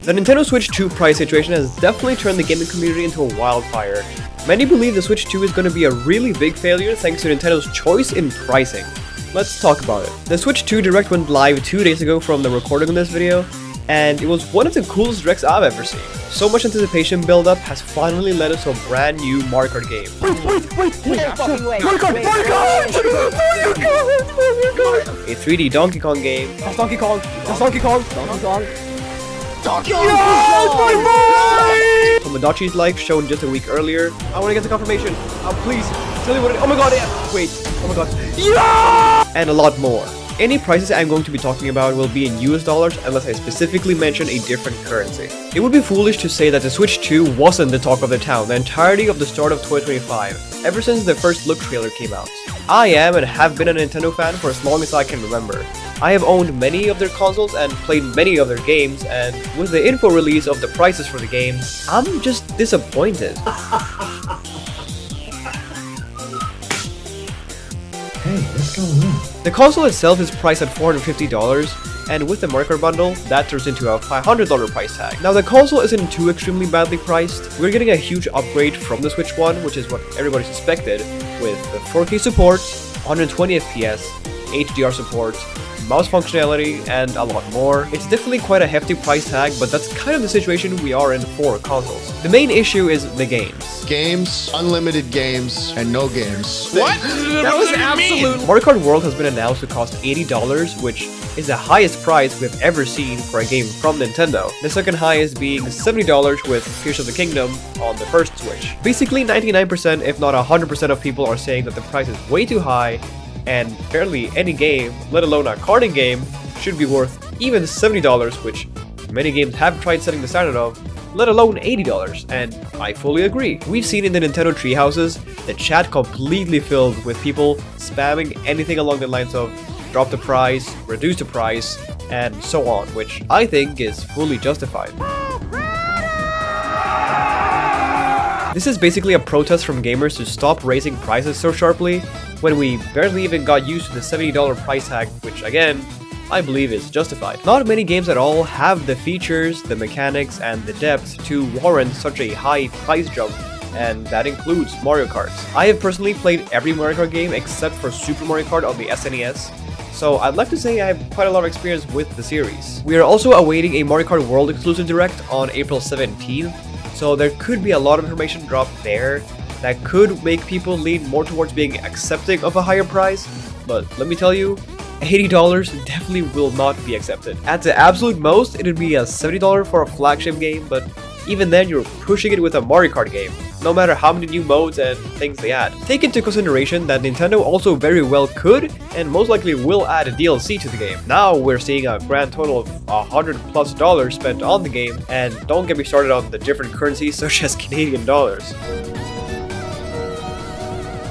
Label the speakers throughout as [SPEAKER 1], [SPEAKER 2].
[SPEAKER 1] The Nintendo Switch 2 price situation has definitely turned the gaming community into a wildfire. Many believe the Switch 2 is going to be a really big failure thanks to Nintendo's choice in pricing. Let's talk about it. The Switch 2 Direct went live 2 days ago from the recording of this video, and it was one of the coolest Directs I've ever seen. So much anticipation build-up has finally led us to a brand new Mario Kart game. A 3D Donkey Kong game.
[SPEAKER 2] That's Donkey Kong! That's Donkey Kong! Donkey Kong! Donkey Kong!
[SPEAKER 1] Yes, my boy! Tomodachi's Life shown just a week earlier. I want to get the confirmation. Please, tell me what it is. Oh my god, yeah! Wait, oh my god. Yeah! And a lot more. Any prices I'm going to be talking about will be in US dollars unless I specifically mention a different currency. It would be foolish to say that the Switch 2 wasn't the talk of the town the entirety of the start of 2025, ever since the first look trailer came out. I am and have been a Nintendo fan for as long as I can remember. I have owned many of their consoles and played many of their games, and with the info release of the prices for the games, I'm just disappointed.
[SPEAKER 3] Hey, what's going on?
[SPEAKER 1] The console itself is priced at $450, and with the Mario Kart bundle, that turns into a $500 price tag. Now the console isn't too extremely badly priced. We're getting a huge upgrade from the Switch 1, which is what everybody suspected, with 4K support, 120 FPS, HDR support, mouse functionality, and a lot more. It's definitely quite a hefty price tag, but that's kind of the situation we are in for consoles. The main issue is the games.
[SPEAKER 4] Games, unlimited games, and no games.
[SPEAKER 2] What? That was absolute.
[SPEAKER 1] Mario Kart World has been announced to cost $80, which is the highest price we've ever seen for a game from Nintendo. The second highest being $70 with Tears of the Kingdom on the first Switch. Basically 99% if not 100% of people are saying that the price is way too high, and barely any game, let alone a karting game, should be worth even $70, which many games have tried setting the standard of, let alone $80, and I fully agree. We've seen in the Nintendo treehouses the chat completely filled with people spamming anything along the lines of drop the price, reduce the price, and so on, which I think is fully justified. This is basically a protest from gamers to stop raising prices so sharply when we barely even got used to the $70 price tag, which again, I believe is justified. Not many games at all have the features, the mechanics, and the depth to warrant such a high price jump, and that includes Mario Kart. I have personally played every Mario Kart game except for Super Mario Kart on the SNES, so I'd like to say I have quite a lot of experience with the series. We are also awaiting a Mario Kart World exclusive direct on April 17th, so there could be a lot of information dropped there that could make people lean more towards being accepting of a higher price, but let me tell you, $80 definitely will not be accepted. At the absolute most, it would be a $70 for a flagship game, but even then you're pushing it with a Mario Kart game, no matter how many new modes and things they add. Take into consideration that Nintendo also very well could and most likely will add a DLC to the game. Now we're seeing a grand total of $100+ spent on the game, and don't get me started on the different currencies such as Canadian dollars.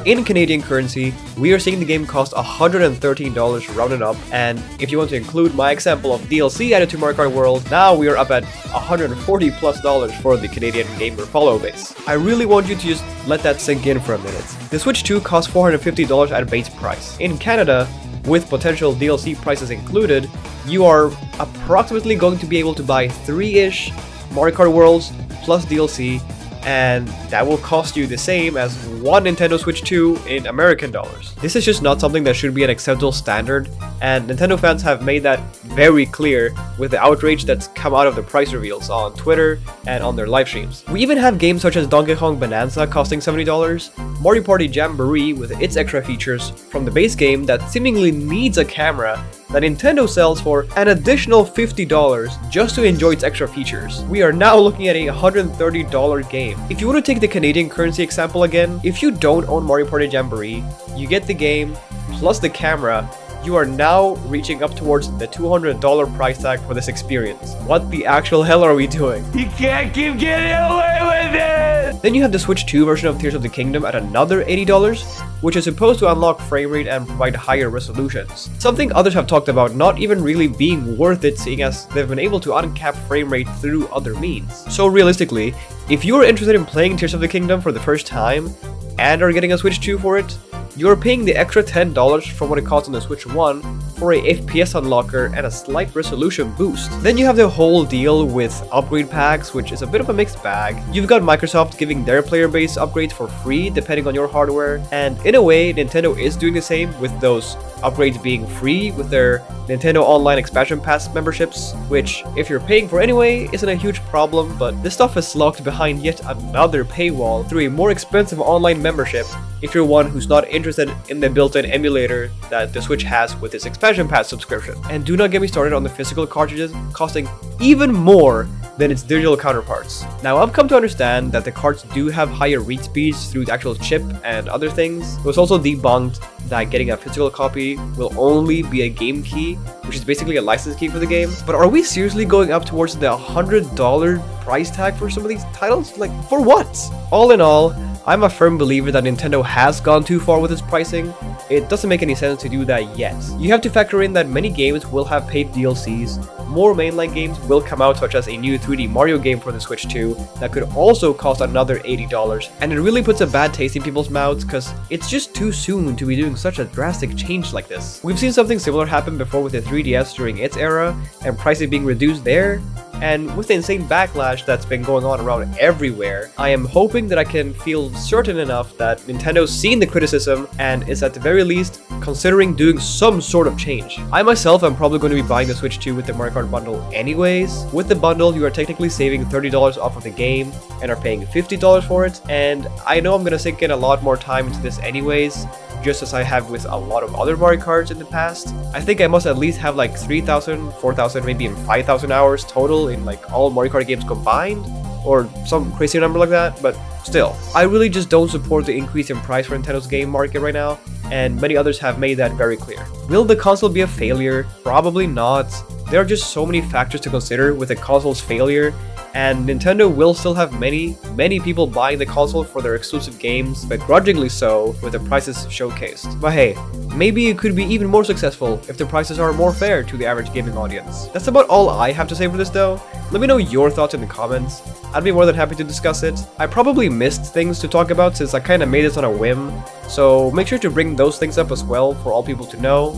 [SPEAKER 1] In Canadian currency, we are seeing the game cost $113 rounded up, and if you want to include my example of DLC added to Mario Kart World, now we are up at $140+ for the Canadian gamer follow base. I really want you to just let that sink in for a minute. The Switch 2 costs $450 at base price. In Canada, with potential DLC prices included, you are approximately going to be able to buy 3-ish Mario Kart Worlds plus DLC, and that will cost you the same as one Nintendo Switch 2 in American dollars. This is just not something that should be an acceptable standard, and Nintendo fans have made that very clear with the outrage that's come out of the price reveals on Twitter and on their live streams. We even have games such as Donkey Kong Bonanza costing $70, Mario Party Jamboree with its extra features from the base game that seemingly needs a camera that Nintendo sells for an additional $50 just to enjoy its extra features. We are now looking at a $130 game. If you want to take the Canadian currency example again, if you don't own Mario Party Jamboree, you get the game plus the camera, you are now reaching up towards the $200 price tag for this experience. What the actual hell are we doing?
[SPEAKER 2] You can't keep getting away with it!
[SPEAKER 1] Then you have the Switch 2 version of Tears of the Kingdom at another $80, which is supposed to unlock frame rate and provide higher resolutions. Something others have talked about not even really being worth it, seeing as they've been able to uncap frame rate through other means. So realistically, if you are interested in playing Tears of the Kingdom for the first time and are getting a Switch 2 for it, you're paying the extra $10 from what it costs on the Switch 1 for a FPS unlocker and a slight resolution boost. Then you have the whole deal with upgrade packs, which is a bit of a mixed bag. You've got Microsoft giving their player base upgrades for free depending on your hardware, and in a way Nintendo is doing the same with those upgrades being free with their Nintendo Online Expansion Pass memberships, which, if you're paying for anyway, isn't a huge problem, but this stuff is locked behind yet another paywall through a more expensive online membership if you're one who's not interested in the built-in emulator that the Switch has with its Expansion Pass subscription. And do not get me started on the physical cartridges costing even more than its digital counterparts. Now, I've come to understand that the carts do have higher read speeds through the actual chip and other things. It was also debunked that getting a physical copy will only be a game key, which is basically a license key for the game. But are we seriously going up towards the $100 price tag for some of these titles? Like, for what? All in all, I'm a firm believer that Nintendo has gone too far with its pricing. It doesn't make any sense to do that yet. You have to factor in that many games will have paid DLCs, more mainline games will come out, such as a new 3D Mario game for the Switch 2 that could also cost another $80, and it really puts a bad taste in people's mouths because it's just too soon to be doing such a drastic change like this. We've seen something similar happen before with the 3DS during its era, and prices being reduced there. And with the insane backlash that's been going on around everywhere, I am hoping that I can feel certain enough that Nintendo's seen the criticism and is at the very least considering doing some sort of change. I myself am probably going to be buying the Switch 2 with the Mario Kart bundle anyways. With the bundle, you are technically saving $30 off of the game and are paying $50 for it, and I know I'm going to sink in a lot more time into this anyways, just as I have with a lot of other Mario Karts in the past. I think I must at least have like 3,000, 4,000, maybe even 5,000 hours total in like all Mario Kart games combined, or some crazy number like that, but still. I really just don't support the increase in price for Nintendo's game market right now, and many others have made that very clear. Will the console be a failure? Probably not. There are just so many factors to consider with the console's failure, and Nintendo will still have many people buying the console for their exclusive games, begrudgingly so, with the prices showcased. But hey, maybe it could be even more successful if the prices are more fair to the average gaming audience. That's about all I have to say for this though. Let me know your thoughts in the comments. I'd be more than happy to discuss it. I probably missed things to talk about since I kinda made this on a whim, so make sure to bring those things up as well for all people to know.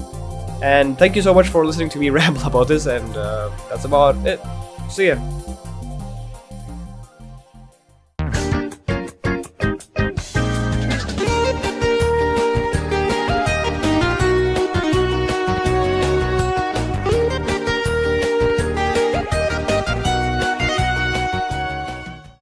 [SPEAKER 1] And thank you so much for listening to me ramble about this, and that's about it. See ya.